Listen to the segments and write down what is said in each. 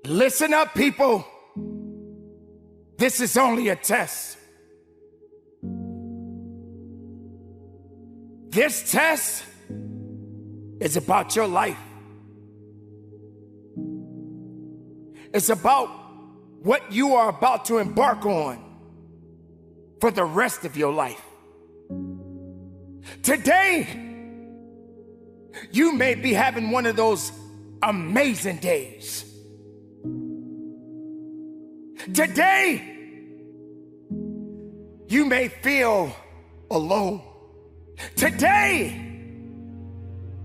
Listen up, people. This is only a test. This test is about your life. It's about what you are about to embark on for the rest of your life. Today, you may be having one of those amazing days. Today, you may feel alone. Today,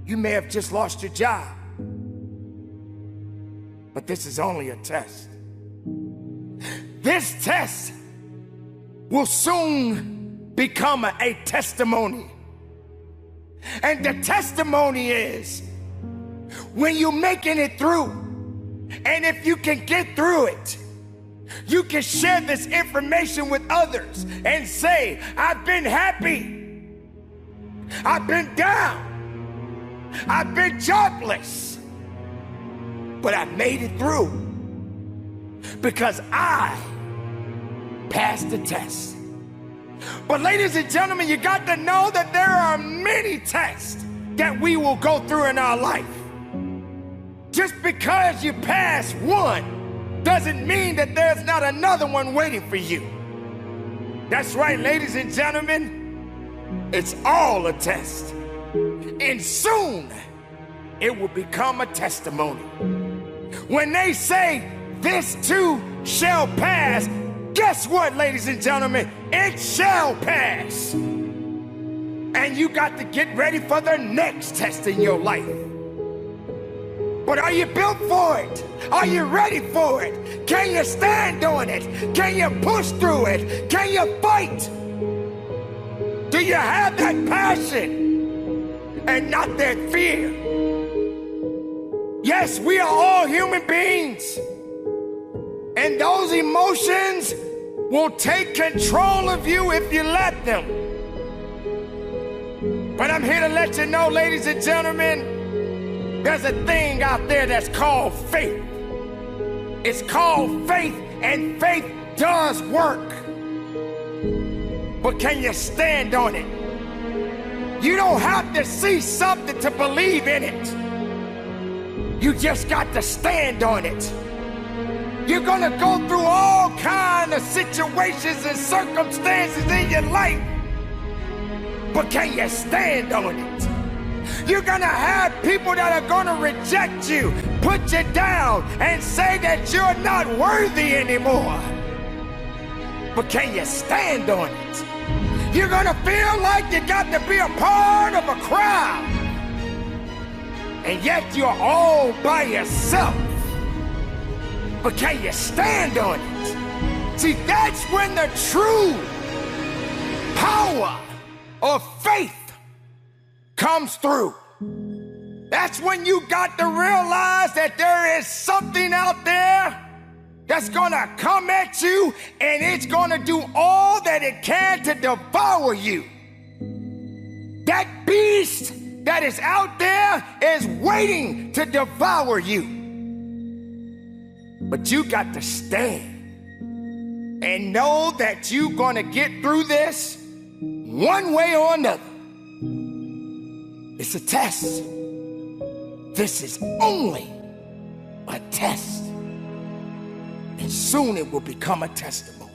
you may have just lost your job. But this is only a test. This test will soon become a testimony. And the testimony is when you're making it through, and if you can get through it, you can share this information with others and say, I've been happy, I've been down, I've been jobless, but I made it through because I passed the test. But ladies and gentlemen, you got to know that there are many tests that we will go through in our life. Just because you pass one doesn't mean that there's not another one waiting for you. That's right, ladies and gentlemen, it's all a test. And soon, it will become a testimony. When they say, this too shall pass, guess what, ladies and gentlemen? It shall pass. And you got to get ready for the next test in your life. But are you built for it? Are you ready for it? Can you stand on it? Can you push through it? Can you fight? Do you have that passion and not that fear? Yes, we are all human beings. And those emotions will take control of you if you let them. But I'm here to let you know, ladies and gentlemen, there's a thing out there that's called faith. It's called faith, and faith does work. But can you stand on it? You don't have to see something to believe in it. You just got to stand on it. You're gonna go through all kinds of situations and circumstances in your life. But can you stand on it? You're gonna have people that are gonna reject you, put you down, and say that you're not worthy anymore. But can you stand on it? You're gonna feel like you got to be a part of a crowd, and yet you're all by yourself. But can you stand on it? See, that's when the true power of faith comes through. That's when you got to realize that there is something out there that's gonna come at you, and it's gonna do all that it can to devour you. That beast that is out there is waiting to devour you. But you got to stand and know that you're gonna get through this one way or another. It's a test. This is only a test. And soon it will become a testimony.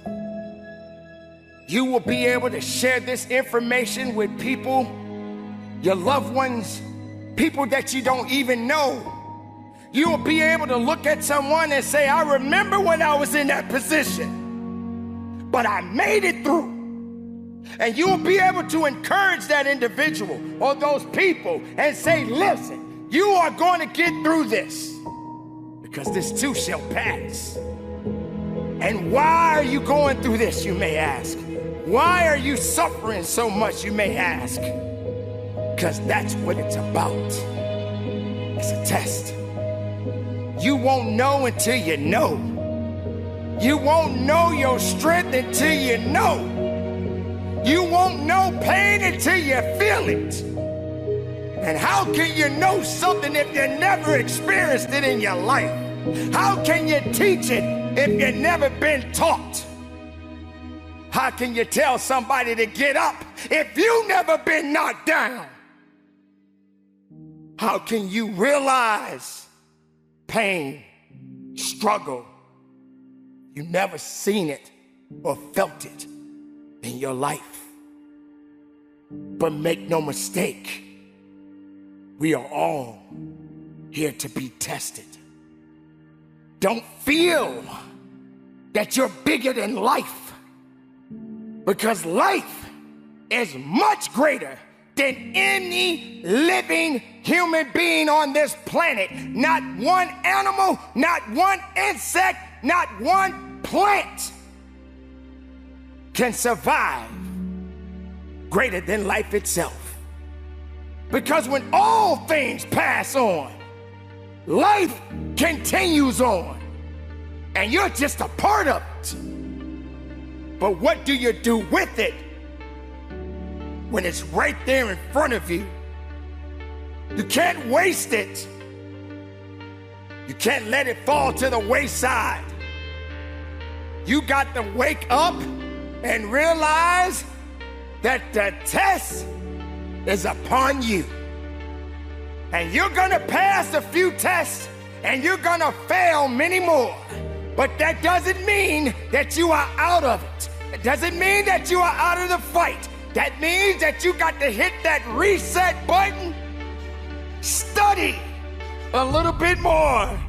You will be able to share this information with people, your loved ones, people that you don't even know. You will be able to look at someone and say, I remember when I was in that position, but I made it through. And you'll be able to encourage that individual or those people and say, listen, you are going to get through this because this too shall pass. And why are you going through this, you may ask? Why are you suffering so much, you may ask? Because that's what it's about. It's a test. You won't know until you know. You won't know your strength until you know. You won't know pain until you feel it. And how can you know something if you never experienced it in your life? How can you teach it if you've never been taught? How can you tell somebody to get up if you've never been knocked down? How can you realize pain, struggle? You've never seen it or felt it in your life. But make no mistake, we are all here to be tested. Don't feel that you're bigger than life, because life is much greater than any living human being on this planet. Not one animal, not one insect, not one plant can survive greater than life itself. Because when all things pass on, life continues on, and you're just a part of it. But what do you do with it when it's right there in front of you? You can't waste it. You can't let it fall to the wayside. You got to wake up and realize that the test is upon you. And you're gonna pass a few tests and you're gonna fail many more. But that doesn't mean that you are out of it. It doesn't mean that you are out of the fight. That means that you got to hit that reset button, study a little bit more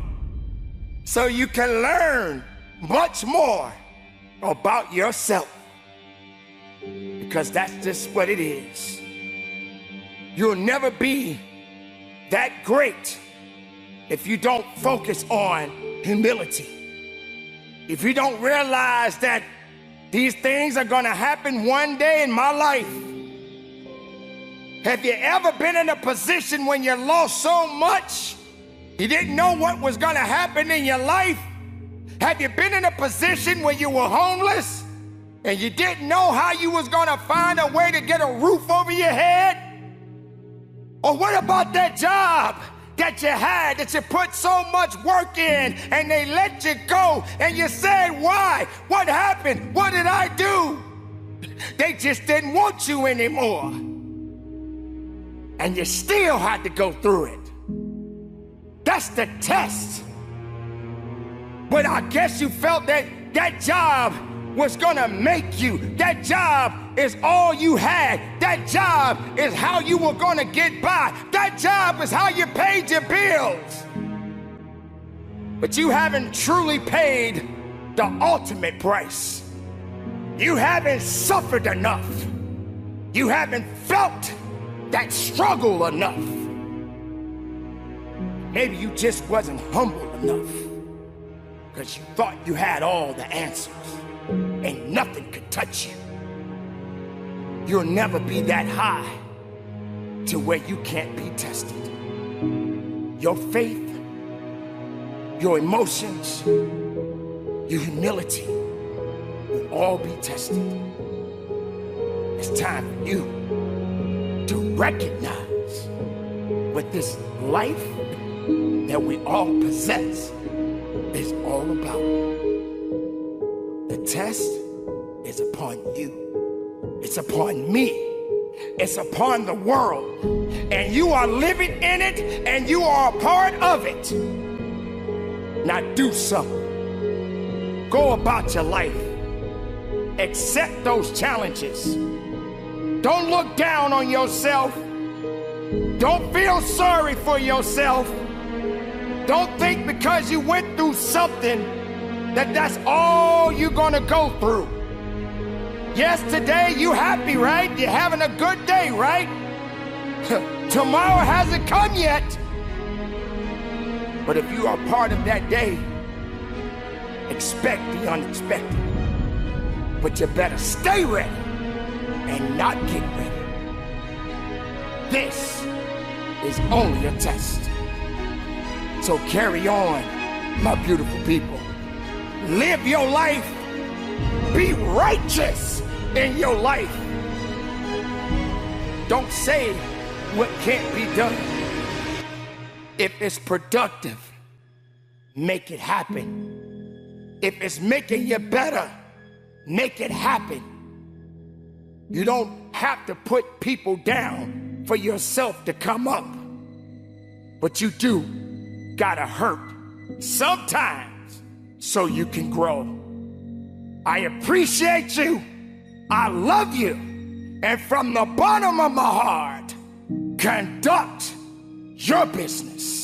so you can learn much more about yourself. Because that's just what it is. You'll never be that great if you don't focus on humility. If you don't realize that these things are gonna happen one day in my life. Have you ever been in a position when you lost so much, you didn't know what was gonna happen in your life? Have you been in a position where you were homeless and you didn't know how you was gonna find a way to get a roof over your head? Or what about that job that you had, that you put so much work in, and they let you go, and you said, why? What happened? What did I do? They just didn't want you anymore. And you still had to go through it. That's the test. But I guess you felt that that job was gonna make you. That job is all you had. That job is how you were gonna get by. That job is how you paid your bills. But you haven't truly paid the ultimate price. You haven't suffered enough. You haven't felt that struggle enough. Maybe you just wasn't humble enough because you thought you had all the answers and nothing could touch you. You'll never be that high to where you can't be tested. Your faith, your emotions, your humility will all be tested. It's time for you to recognize what this life that we all possess is all about. The test is upon you. It's upon me. It's upon the world. And you are living in it, and you are a part of it. Now do something. Go about your life. Accept those challenges. Don't look down on yourself. Don't feel sorry for yourself. Don't think because you went through something that that's all you're gonna go through. Yes, today you happy, right? You're having a good day, right? Tomorrow hasn't come yet. But if you are part of that day, expect the unexpected. But you better stay ready and not get ready. This is only a test. So carry on, my beautiful people. Live your life. Be righteous in your life. Don't say what can't be done. If it's productive, make it happen. If it's making you better, make it happen. You don't have to put people down for yourself to come up. But you do gotta hurt sometimes so you can grow. I appreciate you. I love you. And from the bottom of my heart, conduct your business.